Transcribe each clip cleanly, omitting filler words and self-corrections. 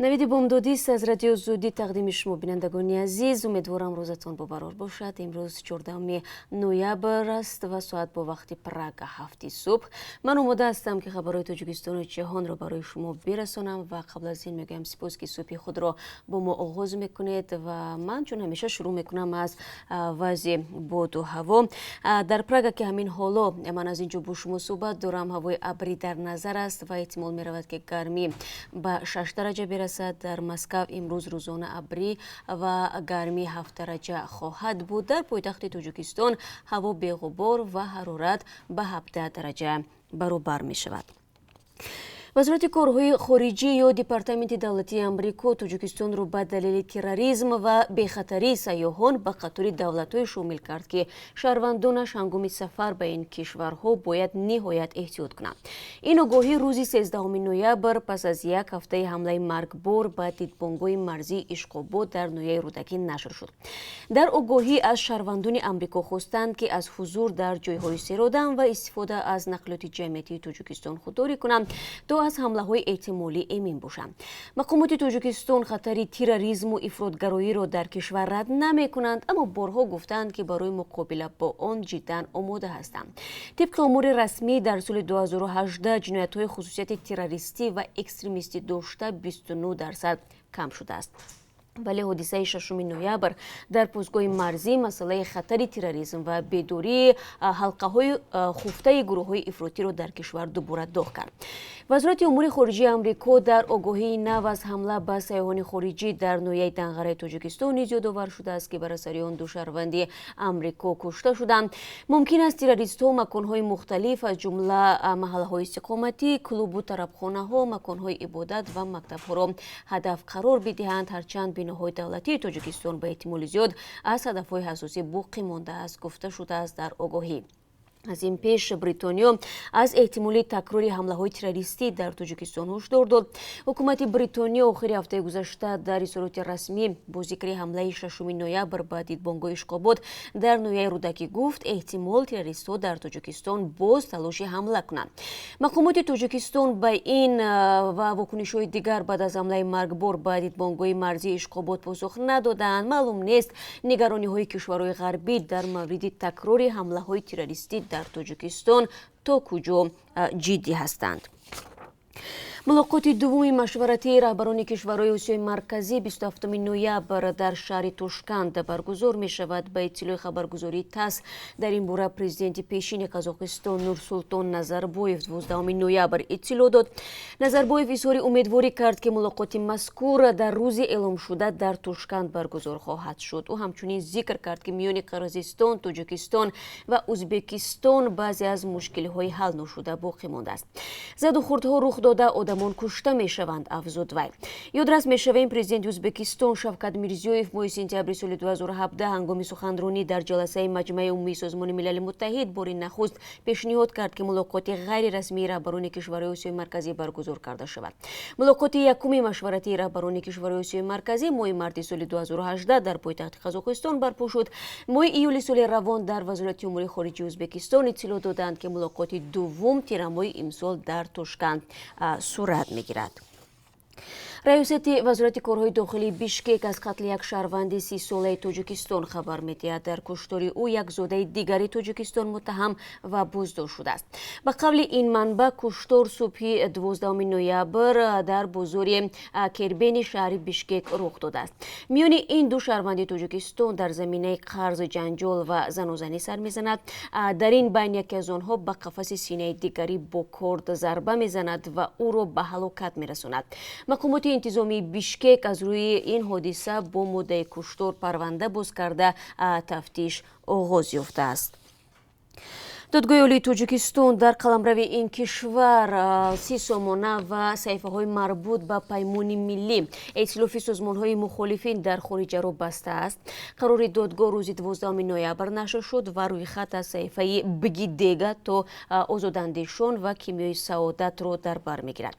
навиди бомдодии از رادیو زودی تقدیم شما بینندگان عزیز. امیدوارم روزتون ببرار باشد. امروز 14 نویبر است و ساعت با وقت پراگ 7 صبح. من اومده هستم که خبرهای تاجیکستان و جهان را برای شما برسانم و قبل از این میگم سپاس که صبح خود را با ما آغاز میکنید و من چون همیشه شروع میکنم از وضع باد و هوا. در پراگ که همین حالا من از اینجا با شما صحبت دارم، هوای ابری در نظر است و احتمال میرود که گرمی به 6 درجه برسد. در مسکو امروز روزانه ابری و گرمی 7 درجه خواهد بود. در پایتخت تاجیکستان هوا بی غبار و حرارت به 17 درجه برابر می شود. وزارت کارهای خارجی یا دپارتمنت دولتی امریکا تاجیکستان را به دلیل تروریسم و بی‌خطری سیاحان به قطار دولت‌های شامل کرد که شهروندانش هنگام سفر به این کشورها باید نهایت احتیاط کنند. این آگاهی روز 13 نوامبر پس از یک هفته حمله مرگبار به دیدبانگاه مرزی اشقاباد در ناحیه رودکی نشر شد. در آگاهی از شهروندان امریکا خواستند که از حضور در جای‌های سیرادن و استفاده از نقلیات جمعیتی تاجیکستان خودداری کنند تا از حمله‌های احتمالی امین باشند. مقامات تاجیکستان خطر تروریسم و افراطگرایی را در کشور رد نمی‌کنند، اما بارها گفتند که برای مقابله با آن جداً آماده هستند. طبق امور رسمی در سال 2018 جنایت‌های خصوصیت تروریستی و اکستریمیستی داشته 29% کم شده است. ولی حادثه 6 نوامبر در پستگاه مرزی مسئله خطر تروریسم و بیداری حلقه‌های خفته گروه‌های افراطی را در کشور دوباره داغ کرد. وزارت امور خارجه آمریکا در آگاهی نو از حمله به سیاحان خارجی در ناحیه دنقره تاجیکستان یادآور شده است که بر اثر آن 2 شهروند آمریکا کشته شدند. ممکن است تروریست‌ها مکان‌های مختلف از جمله محل‌های استقامتی، کلوب و طربخانه‌ها، مکان‌های عبادت و مکتب‌ها را هدف قرار بدهند، هرچند بناهای دولتی تاجیکستان به احتمال زیاد از هدف‌های اساسی باقی مانده است گفته شده است در آگاهی. از این پیش بریتانیا از احتمال تکرار حمله‌های تروریستی در تاجیکستان هشدار داد. حکومت بریتانیا آخر هفته گذشته در اظهارات رسمی با ذکر حمله 6 نوامبر به دیدبانگاه اشقاباد در ناحیه رودکی گفت احتمال تروریست‌ها در تاجیکستان باز تلاش حمله کنند. مقامات تاجیکستان به این و واکنش‌های دیگر بعد از حمله مرگبار به دیدبانگاه مرزی اشقاباد پاسخ ندادند. معلوم نیست نگرانی‌های کشورهای غربی در مورد تکرار حمله‌های تروریستی در تاجیکستان تا کجا جدی هستند. ملاقات دوم مشورتی رهبران کشورهای آسیای مرکزی 27 نوامبر در شهر توشکند برگزار می شود. به اطلاع خبرگزاری تاس در این باره پرزیدنت پیشین قزاقستان نورسولطان نظربایف 12 نوامبر اطلاع داد. نظربایف اظهار امیدواری کرد که ملاقات مذکور در روز اعلام شده در توشکند برگزار خواهد شد. او همچنین ذکر کرد که میان قرقیزستان، تاجیکستان و ازبکستان بعضی از مشکل‌های حل نشده باقی مانده است. زد و خوردها رخ داده آدمان کشته می شوند افزود وی. یادرس می شویم پرزیدنت ازبکستان شوکت میرزیویف ماه سپتامبر سال 2017 هنگام سخنرانی در جلسه مجمع عمومی سازمان ملل متحد بار نخست پیشنهاد کرد که ملاقات غیر رسمی رهبران کشورهای آسیای مرکزی برگزار کرده شود. ملاقات یکم مشورتی رهبران کشورهای آسیای مرکزی ماه مارس سال 2018 در پایتخت قزاقستان برپا شد. ماه ایول سال روان در وزارت امور خارجه ازبکستان اطلاع دادند که ملاقات دوم تیر ماه امسال در توشکند صورت میگیرد. رئیست وزارت کارهای داخلی بیشکک از قتل یک شهروند 30 ساله تاجیکستان خبر می‌دهد. در کشتار او یک زاده دیگری تاجیکستان متهم و بازداشت شده است. به قول این منبع کشتار صبح 12 نوامبر در بازار کربین شهر بیشکک رخ داده است. میان این 2 شهروند تاجیکستان در زمینه قرض، جنجال و زن و زنی سر می‌زند. در این بین یکی از آنها به قفس سینه دیگری با کارد ضربه می‌زند و او را به هلاکت می‌رساند. مقامات انتظامی بیشکک از روی این حادثه با مدعی کشتار پرونده باز کرده تفتیش آغاز یافته است. دادگاه عالی تاجیکستان در قلمرو این کشور 30 سامانه و صحیفه‌های مربوط به پیمان ملی ائتلاف سازمان‌های مخالفین در خارج را بسته است. قرار دادگاه روز 12 نوامبر نشر شد و روی خط از صحیفه بگی دیگه تا آزاداندیشان و کیمیای سعادت را در بر می‌گیرد.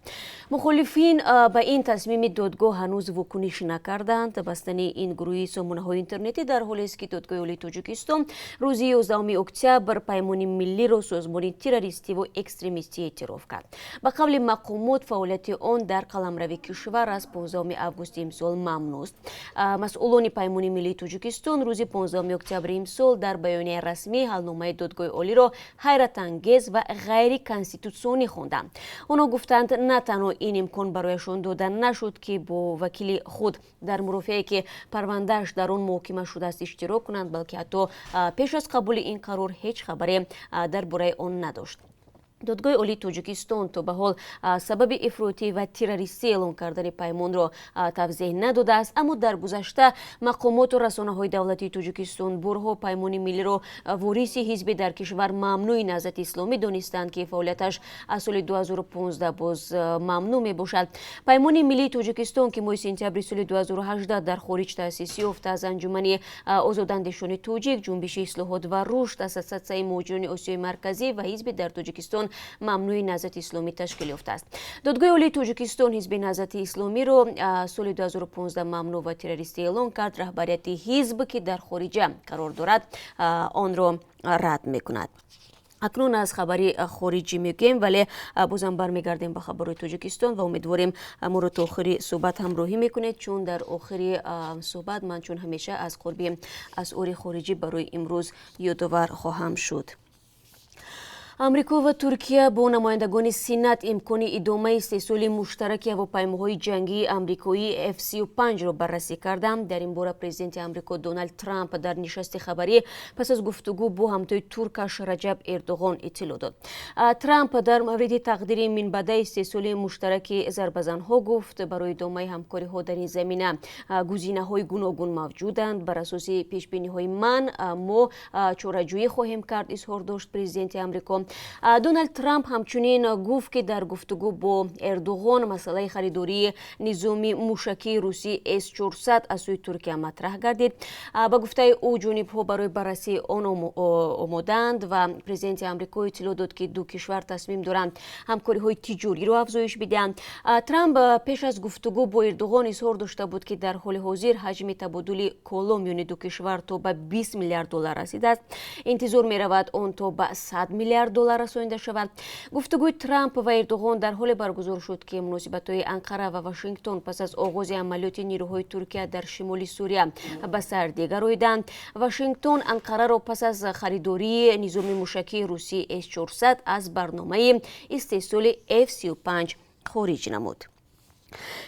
مخالفین به این تصمیم دادگاه هنوز واکنش نکردند. بستن این گروه سامانه‌های اینترنتی در حالی است که دادگاه عالی تاجیکستان روز 11 اکتبر پیمان ملی سازمان تروریستی و اکستریمیستی اعتراف کرد. به قول مقامات فعالیت آن در قلمرو کشور از 15 آگوست امسال ممنوع است. مسئولان پیمان ملی تاجیکستان روز 15 اکتبر امسال در بیانیه رسمی حلنامه دادگاه عالی را حیرت انگیز و غیر کانستیتوسیونی خواندند. آنها گفتند نه تنها این امکان برایشان داده نشد که با وکیل خود در مرافعه‌ای که پرونده‌اش در آن محاکمه شده است اشتراک کنند، بلکه حتی پیش از قبول این قرار هیچ خبری درباره آن نداشت. دادگاه عالی تاجیکستان تا به حال سبب افراطی و تروریستی اعلام کردن پیمان را توضیح نداده است، اما در گذشته مقامات و رسانه‌های دولتی تاجیکستان بارها پیمان ملی را وارث حزبی در کشور ممنوع نهضت اسلامی دانستند که فعالیتش از سال 2015 باز ممنوع می باشد. پیمان ملی تاجیکستان که ماه سپتامبر سال 2018 در خارج تأسیس یافت از انجمن آزاداندیشان تاجیک، جنبش اصلاحات و رشد، اساسیه مهاجران آسیای مرکزی و حزب در تاجیکستان ممنوع نهضت اسلامی تشکیل یافته است. دادگاه عالی تاجیکستان حزب نهضت اسلامی را سال 2015 ممنوع و تروریستی اعلام کرد. رهبریت حزب که در خارج قرار دارد آن را رد می‌کند. اکنون از خبری خارجی میگیم، ولی بازم برمیگردیم به خبرهای تاجیکستان و امیدواریم ما رو تا آخری صحبت همراهی میکنید، چون در آخری صحبت من چون همیشه از قربی اسعار خارجی برای امروز یادآور خواهم شد. امریکا و ترکیه با نمایندگان سینات امکان ادامه استحصال مشترک هواپیماهای جنگی آمریکایی F-35 را بررسی کردند. در این باره پرزیدنت آمریکا دونالد ترامپ در نشست خبری پس از گفتگو با همتای ترکش رجب اردوغان اطلاع داد. ترامپ در مورد تقدیر منبع استحصال مشترک ضربه‌زن‌ها گفت برای ادامه همکاری‌ها در این زمینه گزینه‌های گوناگون موجودند. بر اساس پیش‌بینی‌های من ما چاره‌جویی خواهیم کرد، اظهار داشت پرزیدنت آمریکا. دونالد ترامپ همچنین گفت که در گفتگو با اردوغان مسئله خریداری نظام موشکی روسی S-400 از سوی ترکیه مطرح گردید. با گفته او جانب‌ها برای بررسی آن آماده‌اند و پرزیدنت آمریکا اطلاع داد که دو کشور تصمیم دارند همکاری‌های تجاری را افزایش بدهند. ترامپ پیش از گفتگو با اردوغان اظهار داشته بود که در حال حاضر حجم تبادل کالا میان دو کشور تا به 20 میلیارد دلار رسیده است. انتظار می‌رود آن تا به 100 میلیارد دلار رسانیده شود. گفتگوی ترامپ و اردوغان در حال برگزار شد که مناسبت‌های انقره و واشنگتن پس از آغاز عملیات نیروهای ترکیه در شمال سوریه به سر گراییدند. واشنگتن انقره را پس از خریداری نظام موشکی روسی S-400 از برنامه استحصال F-35 خارج نمود.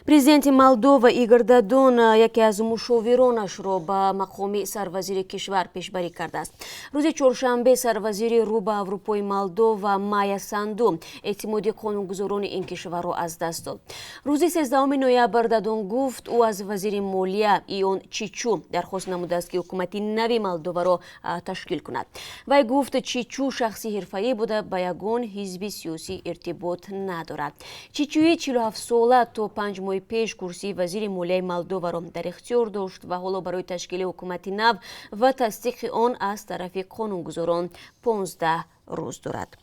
پرزیدنت مالدووا ایگور دادون یکی از مشاورانش را به مقام سروزیر کشور پیشبری کرده است. روز چهارشنبه سروزیر رو به اروپای مالدووا مایا ساندو اعتمادی قانونگذاران این کشور را از دست داد. روز 13 نوامبر دادون گفت او از وزیر مالیه ایون چیچو درخواست نموده است که حکومت نوی مالدووا را تشکیل کند. وی گفت چیچو شخصی حرفه‌ای بوده، با یگان حزب سیاسی ارتباط ندارد. چیچوی 47 ساله تا 5 ماه پیش کرسی وزیر مالیه مالدووا را در اختیار داشت و حالا برای تشکیل حکومت نو و تصدیق آن از طرف قانونگذاران 15 روز دارد.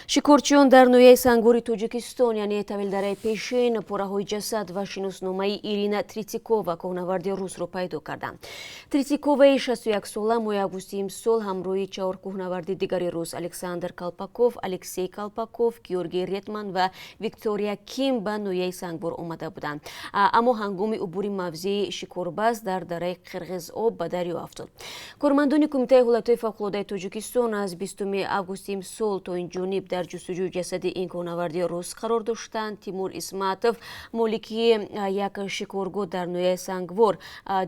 شکارچیان در نویه سنگوری تاجیکستان یعنی تاویلدره پیشین پاره‌های جسد و شناسنامه ایرینا تریتیکووا کوهنورد روس را پیدا کردند. تریتیکووا 61 ساله ماه آگوست امسال همراه 4 کوهنورد دیگر روس الکساندر کالپاکوف، الکسی کالپاکوف، گیورگی ریتمن و ویکتوریا کیم به نویه سنگبر آمده بودند. اما هنگام عبور موضع شکارباز در دره قرغز آب به دریا افتاد. کارمندان کمیته حالتهای فوق‌العاده تاجیکستان از 20 آگوست امسال تا این جانب در جستجوی جسد این کوهنورد روس قرار داشتند. تیمور اسماتوف مالکی یک شکارگاه در نویه سنگوار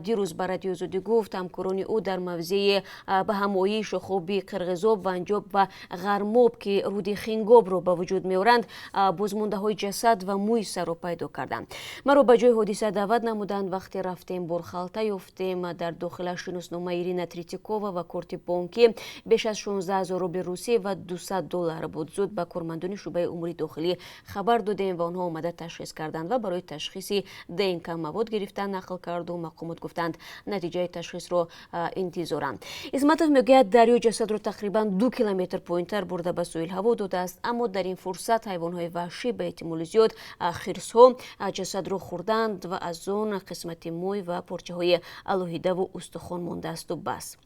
دیروز به رادیو آزادی گفت همکاران او در موضع به همایی شخوبی قرغزاب و انجاب و غرماب که رود خنگاب را به وجود می‌آورند بازمانده های جسد و موی سر را پیدا کردند. ما را به جای حادثه دعوت نمودند. وقتی رفتیم برخالته یافتیم در داخل شناسنامه ایرینا تریتیکووا و کارت بانکی بیش از 16,000 روبل روسی و $200 بود. زود به کارمندان شعبه امور داخلی خبر دادیم و آنها آمده تشخیص کردند و برای تشخیص DNK مواد گرفتن نقل کرد و مقامات گفتند نتیجه تشخیص را انتظارند. اسماتوف میگوید دریا جسد را تقریبا 2 کیلومتر پایین‌تر برده به ساحل هوا داده است، اما در این فرصت حیوانات وحشی به احتمال زیاد خرس‌ها جسد را خوردند و از آن قسمت موی و پارچه‌های الوهیده و استخوان مانده است و بس.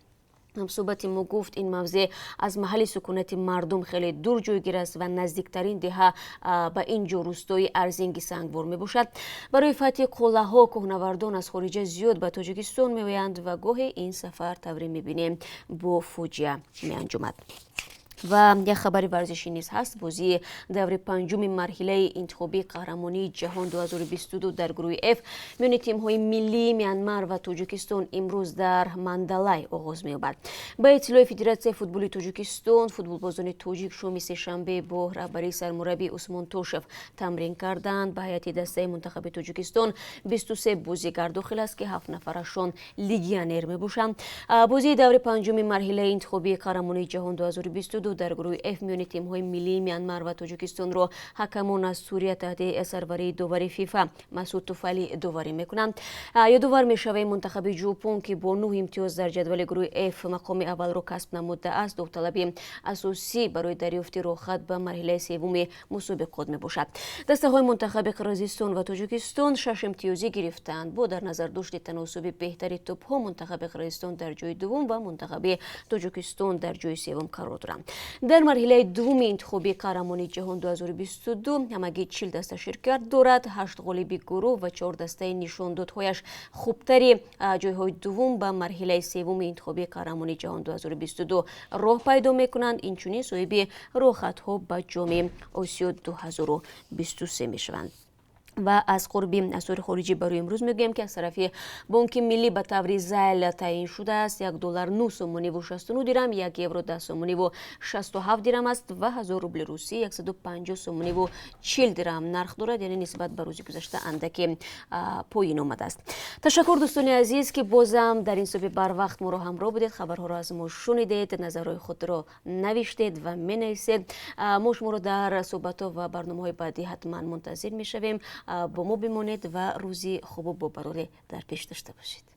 صحبت ما گفت این موضع از محل سکونت مردم خیلی دور جایگیر است و نزدیکترین دهه به این جو روستای ارزینگی سنگبر می باشد. برای فتح قلعه‌ها کوهنوردان از خارج زیاد به تاجیکستان میآیند و گاهی این سفر تبری میبینیم با فوجیه می انجامد. و یک خبر ورزشی نیز هست. بازی دور پنجم مرحله انتخابی قهرمانی جهان 2022 در گروه F میان تیم‌های ملی میانمار و تاجیکستان امروز در ماندالای آغاز می‌یابد. با اطلاع فدراسیون فوتبال تاجیکستان، فوتبالبازان تاجیک شام سه‌شنبه با رهبری سرمربی عثمان توشف تمرین کردند. به هیئت دسته منتخب تاجیکستان 23 بازیگر داخل است که 7 نفرشان لیگیونر میباشند. بازی دور پنجم مرحله انتخابی قهرمانی جهان 2022 در گروه F میان تیم‌های ملی میانمار و تاجیکستان را حکمان از سوریه تحت سربری داوری فیفا مسعود توفیلی داوری میکنند. یادآور میشویم منتخب ژاپن که با 9 امتیاز در جدول گروه F مقام اول را کسب نموده است، داوطلبی اساسی برای دریافت راهخط به مرحله سوم مسابقات میباشد. دسته‌های منتخب قرقیزستان و تاجیکستان 6 امتیازی گرفتند. با در نظر داشت تناسب بهتری توپ‌ها منتخب قرقیزستان در جای دوم و منتخب تاجیکستان در جای سوم قرار دارند. در مرحله دوم انتخابی قهرمانی جهان 2022 همگی 40 دسته شرکت دارد. 8 غالب گروه و 4 دسته نشاندادهایش خوبتری جایهای دوم به مرحله سوم انتخابی قهرمانی جهان 2022 راه پیدا میکنند. اینچنین صاحب راهخطها به جام آسیا 2023 میشوند. و از قربی اسعار خارجی برای امروز میگویم که از طرف بانک ملی به طور ذیل تعیین شده است. $1 9 سومانی و 69 درم، 1 یورو 10 سومانی و 67 درم است و 1000 روبل روسی 150 سومانی و 40 درم نرخ دارد، یعنی نسبت به روز گذشته اندکی پایین آمده است. تشکر دوستان عزیز که بازم در این صبح بر وقت ما را همراه بودید. خبرها را از ما شنیدید، نظرهای خود را نوشتید و مینویسید. ما شما را در صحبت‌ها و برنامه‌های بعدی حتما منتظر می‌شویم. با ما بمانید و روزی خوب و با براره در پیش داشته باشید.